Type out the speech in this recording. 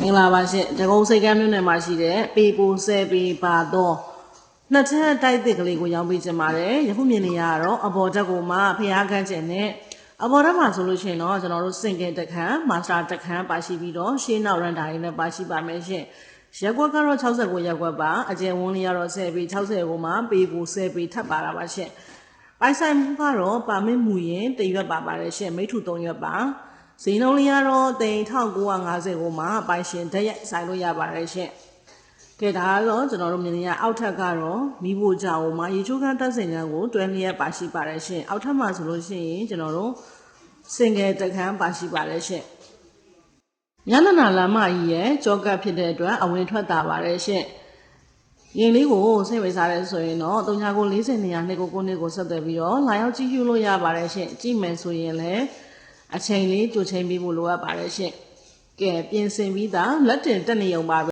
မင်္ဂလာပါရှင်တကုံစိတ်ကမ်းမြို့နယ်မှာရှိတဲ့ပေပိုဆယ်ပေပါတော့နှစ်ထပ်တိုက်သစ်ကလေးကိုရောင်းပေးကြပါတယ်ယခုမြင်နေရတော့အဘော်တက်ကိုမှဖျားခန့်ကျင်နဲ့အဘော်တက်မှာဆိုလို့ရှိရင်တော့ကျွန်တော်တို့စင်ကင်တခန်းမာစတာတခန်းပါရှိပြီးတော့ရှေးနောက်ရန်တာရင်းနဲ့ပါရှိပါမယ်ရှင်ရက်ကွက်ကတော့69ရက်ကွက်ပါအကျယ်ဝန်းလေးကတော့10ပေ60ကိုမှပေပို10ပေထပ်ပါတာပါရှင်ပိုင်ဆိုင်မှုကတော့ပါမစ်မူရင်တရွက်ပါပါတယ်ရှင်မိထု3ရွက်ပါဈေးနှုန်းလေးကတော့1950ကိုမှပိုင်ရှင်ဓာတ်ရိုက်ဆိုင်လို့ရပါတယ်ရှင်ကဲဒါကတော့ကျွန်တော်တို့မြင်နေရအောက်ထပ်ကတော့မိဖို့ကြောင်မှာရေချိုးခန်းတက်စင်ခန်းကိုတွဲလျက်ပါရှိပါတယ်ရှင်အောက်ထပ်မှာဆိုလို့ရှိရင်ကျွန်တော်တို့စင်ကယ်တခန်းပါရှိပါတယ်ရှင်ညနာနာလမ်းမကြီးရဲ့ကြောကပ်ဖြစ်တဲ့အတွက်အဝင်ထွက်တာပါတယ်ရှင်ရင်လေးကိုစိတ်ဝင်စားတယ်ဆိုရင်တော့3940နေရာ2ကိုဆက်သွယ်ပြီးတော့လာရောက်ကြည့်ရှုလို့ရပါတယ်ရှင်ကြည့်မယ်ဆိုရင်လည်းအချိန်လေးကြိုချိန်ပေးဖို့လိုအပ်ပါတယ်ရှင်ကဲပြင်ဆင်ပြီးသားလက်တင်တက်နေုံပါပဲ